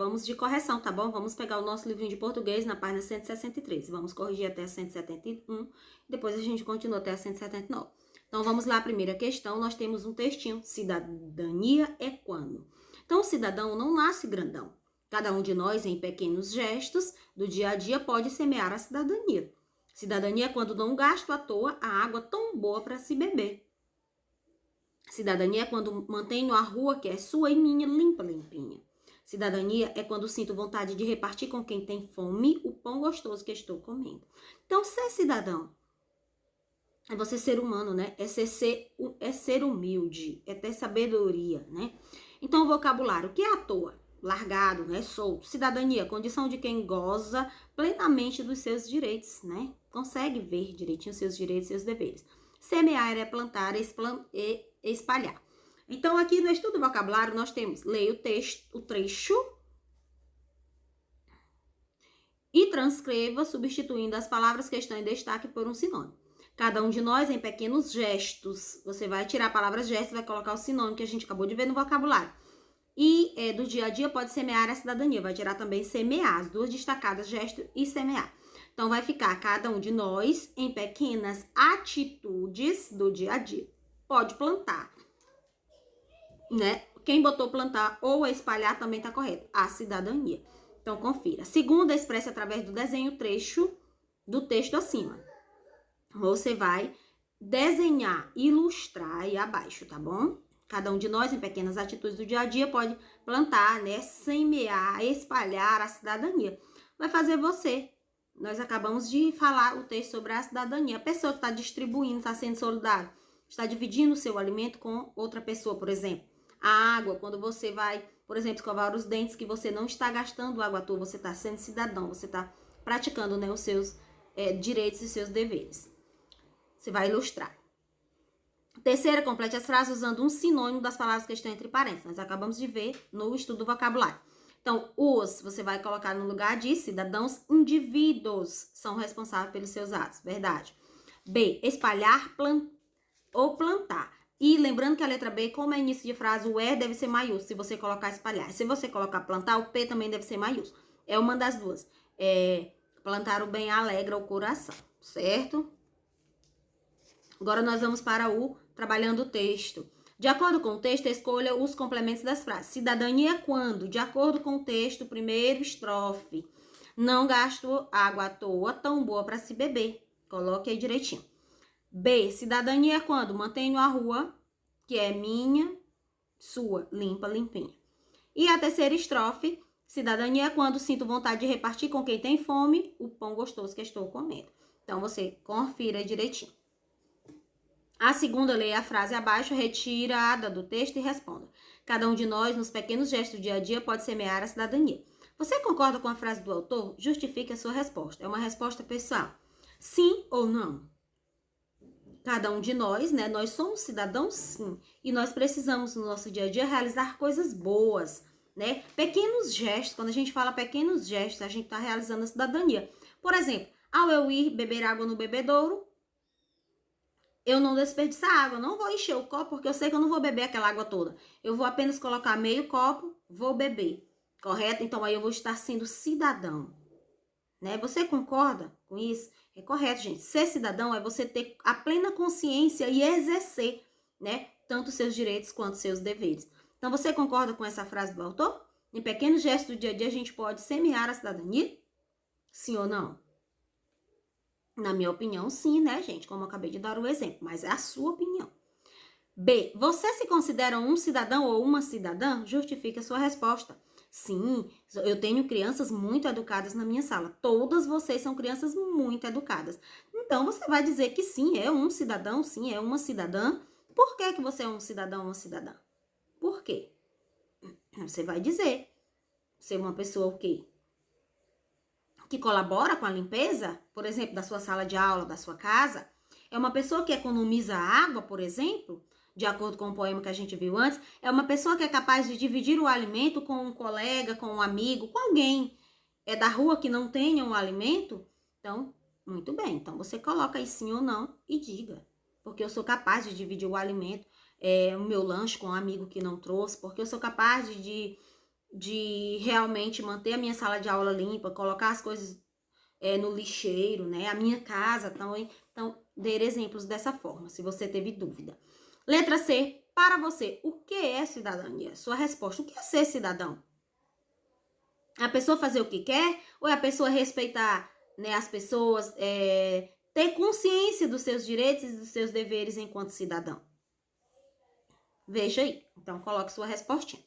vamos de correção, tá bom? Vamos pegar o nosso livrinho de português na página 163. Vamos corrigir até a 171, depois a gente continua até a 179. Então, vamos lá, a primeira questão, nós temos um textinho. Cidadania é quando? Então, o cidadão não nasce grandão. Cada um de nós, em pequenos gestos do dia a dia, pode semear a cidadania. Cidadania é quando não gasto à toa a água tão boa para se beber. Cidadania é quando mantenho a rua que é sua e minha limpa, limpinha. Cidadania é quando sinto vontade de repartir com quem tem fome o pão gostoso que estou comendo. Então, ser cidadão é você ser humano, né? É ser humilde, é ter sabedoria, né? Então, o vocabulário, o que é à toa? Largado, né? Solto. Cidadania, condição de quem goza plenamente dos seus direitos, né? Consegue ver direitinho seus direitos e seus deveres. Semear é plantar e espalhar. Então, aqui no estudo do vocabulário, nós temos, leia o trecho e transcreva, substituindo as palavras que estão em destaque por um sinônimo. Cada um de nós, em pequenos gestos, você vai tirar a palavra gesto e vai colocar o sinônimo que a gente acabou de ver no vocabulário. E do dia a dia pode semear a cidadania, vai tirar também semear, as duas destacadas, gesto e semear. Então, vai ficar cada um de nós em pequenas atitudes do dia a dia. Pode plantar, né? Quem botou plantar ou espalhar também tá correto, a cidadania. Então, confira. Segunda, expressa através do desenho trecho do texto acima. Você vai desenhar, ilustrar aí abaixo, tá bom? Cada um de nós, em pequenas atitudes do dia a dia, pode plantar, né? Semear, espalhar a cidadania. Vai fazer você. Nós acabamos de falar o texto sobre a cidadania. A pessoa que está distribuindo, está sendo solidária, está dividindo o seu alimento com outra pessoa, por exemplo. A água, quando você vai, por exemplo, escovar os dentes, que você não está gastando água à toa, você está sendo cidadão, você está praticando, né, os seus direitos e seus deveres. Você vai ilustrar. Terceira, complete as frases usando um sinônimo das palavras que estão entre parênteses. Nós acabamos de ver no estudo do vocabulário. Então, os, você vai colocar no lugar de cidadãos, indivíduos são responsáveis pelos seus atos. Verdade. B, espalhar ou plantar. E lembrando que a letra B, como é início de frase, o E deve ser maiúsculo se você colocar espalhar. Se você colocar plantar, o P também deve ser maiúsculo. É uma das duas. Plantar o bem alegra o coração, certo? Agora nós vamos para o trabalhando o texto. De acordo com o texto, escolha os complementos das frases. Cidadania é quando? De acordo com o texto, primeiro estrofe. Não gasto água à toa, tão boa para se beber. Coloque aí direitinho. B, cidadania é quando? Mantenho a rua, que é minha, sua, limpa, limpinha. E a terceira estrofe, cidadania é quando sinto vontade de repartir com quem tem fome o pão gostoso que estou comendo. Então, você confira direitinho. A segunda, leia a frase abaixo, retirada do texto e responda. Cada um de nós, nos pequenos gestos do dia a dia, pode semear a cidadania. Você concorda com a frase do autor? Justifique a sua resposta. É uma resposta pessoal. Sim ou não? Cada um de nós, né? Nós somos cidadãos, sim. E nós precisamos, no nosso dia a dia, realizar coisas boas, né? Pequenos gestos. Quando a gente fala pequenos gestos, a gente está realizando a cidadania. Por exemplo, ao eu ir beber água no bebedouro, eu não desperdiçar água, não vou encher o copo, porque eu sei que eu não vou beber aquela água toda. Eu vou apenas colocar meio copo, vou beber, correto? Então, aí eu vou estar sendo cidadão, né? Você concorda com isso? É correto, gente. Ser cidadão é você ter a plena consciência e exercer, né? Tanto seus direitos quanto seus deveres. Então, você concorda com essa frase do autor? Em pequenos gestos do dia a dia, a gente pode semear a cidadania? Sim ou não? Na minha opinião, sim, né, gente? Como eu acabei de dar o exemplo, mas é a sua opinião. B, você se considera um cidadão ou uma cidadã? Justifique a sua resposta. Sim, eu tenho crianças muito educadas na minha sala. Todas vocês são crianças muito educadas. Então, você vai dizer que sim, é um cidadão, sim, é uma cidadã. Por que que você é um cidadão ou uma cidadã? Por quê? Você vai dizer. Você é uma pessoa o quê? Que colabora com a limpeza, por exemplo, da sua sala de aula, da sua casa, é uma pessoa que economiza água, por exemplo, de acordo com o poema que a gente viu antes, é uma pessoa que é capaz de dividir o alimento com um colega, com um amigo, com alguém da rua que não tenha um alimento. Então, muito bem, então você coloca aí sim ou não e diga, porque eu sou capaz de dividir o alimento, o meu lanche com um amigo que não trouxe, porque eu sou capaz de de realmente manter a minha sala de aula limpa, colocar as coisas no lixeiro, né? A minha casa também. Então, dê exemplos dessa forma, se você teve dúvida. Letra C, para você, o que é cidadania? Sua resposta, o que é ser cidadão? A pessoa fazer o que quer ou é a pessoa respeitar, né, as pessoas, ter consciência dos seus direitos e dos seus deveres enquanto cidadão? Veja aí. Então, coloque sua respostinha.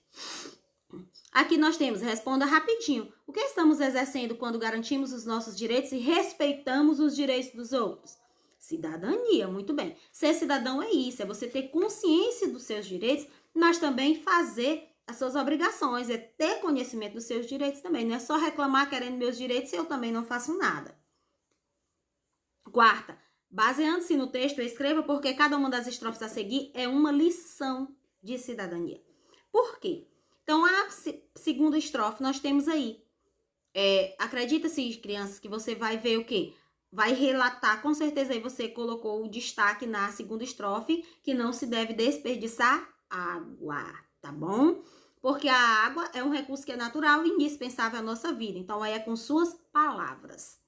Aqui nós temos, responda rapidinho. O que estamos exercendo quando garantimos os nossos direitos e respeitamos os direitos dos outros? Cidadania, muito bem. Ser cidadão é isso, é você ter consciência dos seus direitos, mas também fazer as suas obrigações, é ter conhecimento dos seus direitos também. Não é só reclamar querendo meus direitos e eu também não faço nada. Quarta, baseando-se no texto, escreva porque cada uma das estrofes a seguir é uma lição de cidadania. Por quê? Então, a segunda estrofe nós temos aí. Acredita-se, crianças, que você vai ver o quê? Vai relatar, com certeza aí você colocou o destaque na segunda estrofe, que não se deve desperdiçar água, tá bom? Porque a água é um recurso que é natural e indispensável à nossa vida. Então, aí é com suas palavras.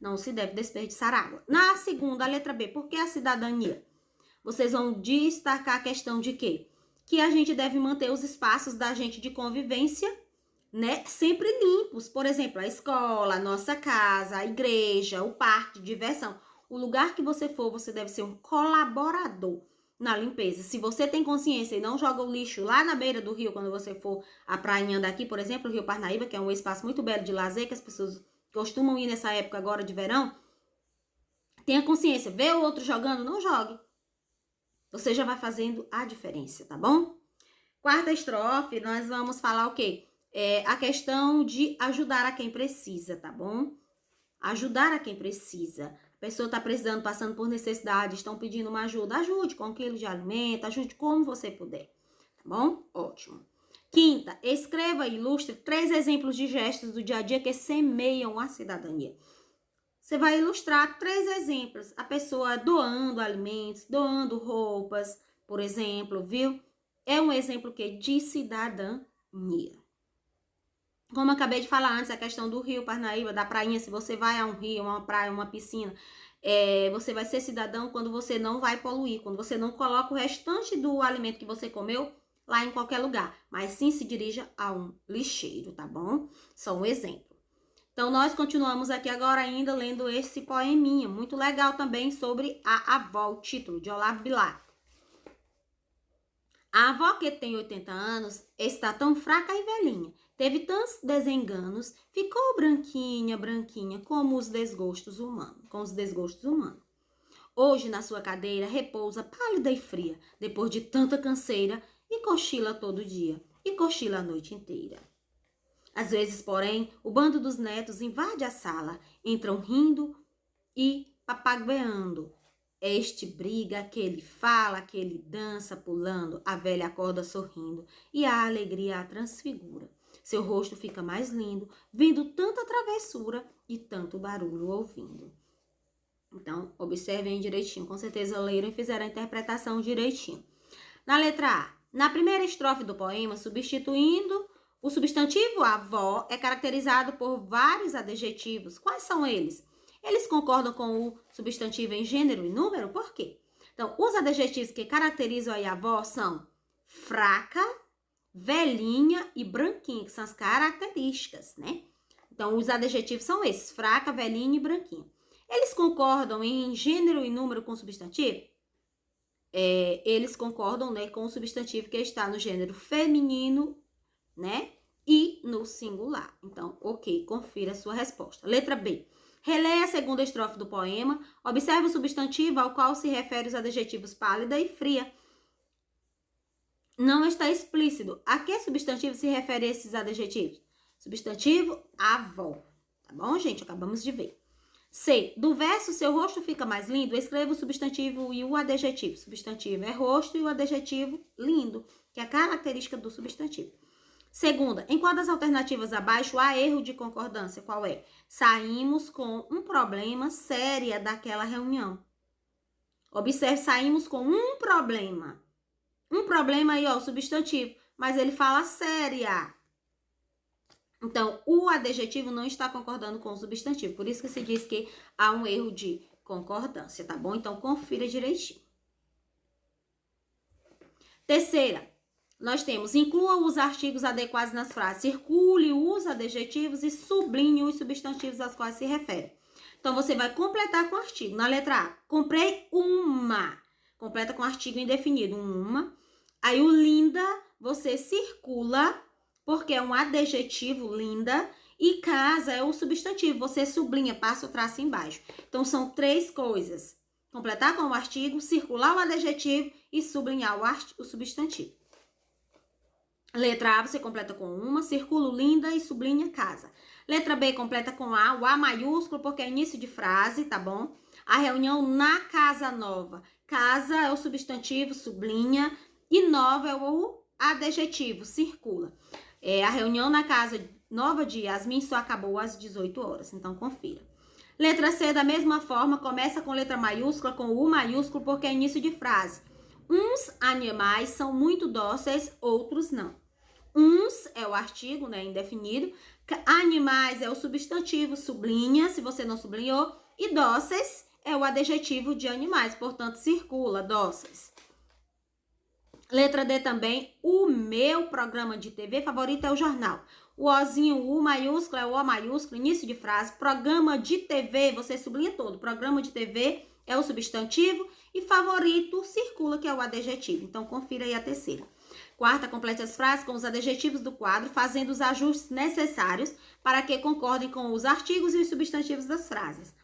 Não se deve desperdiçar água. Na segunda, a letra B, por que a cidadania? Vocês vão destacar a questão de quê? Que a gente deve manter os espaços da gente de convivência, né, sempre limpos. Por exemplo, a escola, a nossa casa, a igreja, o parque de diversão. O lugar que você for, você deve ser um colaborador na limpeza. Se você tem consciência e não joga o lixo lá na beira do rio, quando você for à prainha daqui, por exemplo, o Rio Parnaíba, que é um espaço muito belo de lazer, que as pessoas costumam ir nessa época agora de verão, tenha consciência. Vê o outro jogando, não jogue. Você já vai fazendo a diferença, tá bom? Quarta estrofe, nós vamos falar o quê? A questão de ajudar a quem precisa, tá bom? Ajudar a quem precisa. A pessoa está precisando, passando por necessidade, estão pedindo uma ajuda. Ajude com um quilo de alimento, ajude como você puder, tá bom? Ótimo. Quinta, escreva e ilustre 3 exemplos de gestos do dia a dia que semeiam a cidadania. Você vai ilustrar 3 exemplos. A pessoa doando alimentos, doando roupas, por exemplo, viu? É um exemplo que de cidadania. Como eu acabei de falar antes, a questão do Rio Parnaíba, da prainha, se você vai a um rio, uma praia, uma piscina, você vai ser cidadão quando você não vai poluir, quando você não coloca o restante do alimento que você comeu lá em qualquer lugar, mas sim se dirija a um lixeiro, tá bom? Só um exemplo. Então, nós continuamos aqui agora ainda lendo esse poeminha, muito legal também, sobre a avó, o título de Olavo Bilac. A avó, que tem 80 anos, está tão fraca e velhinha, teve tantos desenganos, ficou branquinha, branquinha, como os desgostos humanos, com os desgostos humanos. Hoje, na sua cadeira, repousa pálida e fria, depois de tanta canseira, e cochila todo dia, e cochila a noite inteira. Às vezes, porém, o bando dos netos invade a sala, entram rindo e papagueando. Este briga, aquele fala, aquele dança pulando, a velha acorda sorrindo e a alegria a transfigura. Seu rosto fica mais lindo, vendo tanta travessura e tanto barulho ouvindo. Então, observem direitinho, com certeza leram e fizeram a interpretação direitinho. Na letra A, na primeira estrofe do poema, substituindo o substantivo avó, é caracterizado por vários adjetivos. Quais são eles? Eles concordam com o substantivo em gênero e número? Por quê? Então, os adjetivos que caracterizam a avó são fraca, velhinha e branquinha, que são as características, né? Então, os adjetivos são esses, fraca, velhinha e branquinha. Eles concordam em gênero e número com o substantivo? Eles concordam, né, com o substantivo que está no gênero feminino, né, e no singular. Então, ok, confira a sua resposta. Letra B. Releia a segunda estrofe do poema. Observe o substantivo ao qual se refere os adjetivos pálida e fria. Não está explícito. A que substantivo se refere esses adjetivos? Substantivo, avó. Tá bom, gente? Acabamos de ver. C. Do verso, seu rosto fica mais lindo, escreva o substantivo e o adjetivo. Substantivo é rosto e o adjetivo lindo, que é a característica do substantivo. Segunda, em qual das alternativas abaixo há erro de concordância? Qual é? Saímos com um problema sério daquela reunião. Observe, saímos com um problema. Um problema aí, ó, o substantivo. mas ele fala séria. Então, o adjetivo não está concordando com o substantivo. Por isso que se diz que há um erro de concordância, tá bom? Então, confira direitinho. Terceira, nós temos: inclua os artigos adequados nas frases, circule os adjetivos e sublinhe os substantivos aos quais se refere. Então, você vai completar com o artigo. Na letra A, comprei uma. Completa com artigo indefinido, uma. Aí o linda, você circula, porque é um adjetivo, linda, e casa é o substantivo. Você sublinha, passa o traço embaixo. Então, são 3 coisas: completar com o artigo, circular o adjetivo e sublinhar o substantivo. Letra A, você completa com uma, circula o linda e sublinha casa. Letra B, completa com A, o A maiúsculo, porque é início de frase, tá bom? A reunião na casa nova. Casa é o substantivo, sublinha, e nova é o adjetivo, circula. A reunião na casa nova de Yasmin só acabou às 18 horas, então confira. Letra C, da mesma forma, começa com letra maiúscula, com U maiúsculo, porque é início de frase. Uns animais são muito dóceis, outros não. Uns é o artigo, né, indefinido. Animais é o substantivo, sublinha, se você não sublinhou. E dóceis é o adjetivo de animais, portanto, circula, dóceis. Letra D também, o meu programa de TV favorito é o jornal. O Ozinho, o U maiúsculo é o O maiúsculo, início de frase. Programa de TV, você sublinha todo. Programa de TV é o substantivo e favorito circula, que é o adjetivo. Então, confira aí a terceira. Quarta, complete as frases com os adjetivos do quadro, fazendo os ajustes necessários para que concordem com os artigos e os substantivos das frases.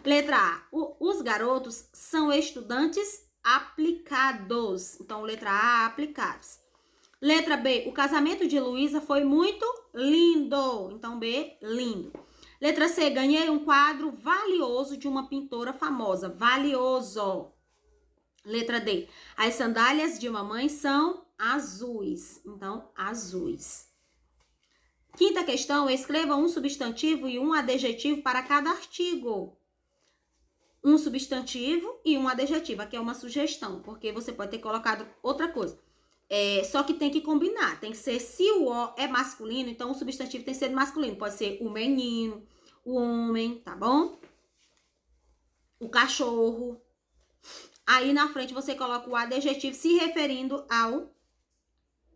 Letra A, os garotos são estudantes aplicados. Então, letra A, aplicados. Letra B, o casamento de Luísa foi muito lindo. Então, B, lindo. Letra C, ganhei um quadro valioso de uma pintora famosa. Valioso. Letra D, as sandálias de mamãe são azuis. Então, azuis. Quinta questão, escreva um substantivo e um adjetivo para cada artigo. Um substantivo e um adjetivo. Aqui é uma sugestão, porque você pode ter colocado outra coisa. Só que tem que combinar. Tem que ser, se o O é masculino, então o substantivo tem que ser masculino. Pode ser o menino, o homem, tá bom? O cachorro. Aí na frente você coloca o adjetivo se referindo ao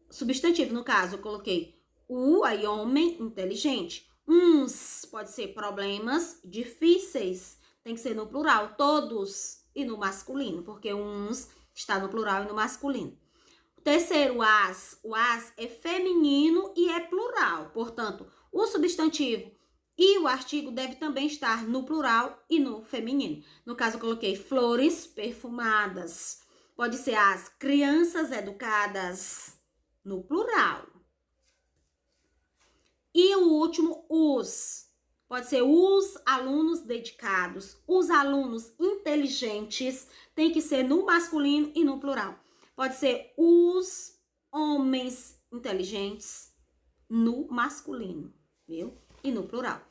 substantivo. No caso, eu coloquei o aí homem inteligente. Uns pode ser problemas difíceis. Tem que ser no plural, todos e no masculino, porque uns está no plural e no masculino. Terceiro, as. O as é feminino e é plural. Portanto, o substantivo e o artigo deve também estar no plural e no feminino. No caso, eu coloquei flores perfumadas. Pode ser as crianças educadas, no plural. E o último, os. Pode ser os alunos dedicados, os alunos inteligentes. Tem que ser no masculino e no plural. Pode ser os homens inteligentes no masculino, viu? E no plural.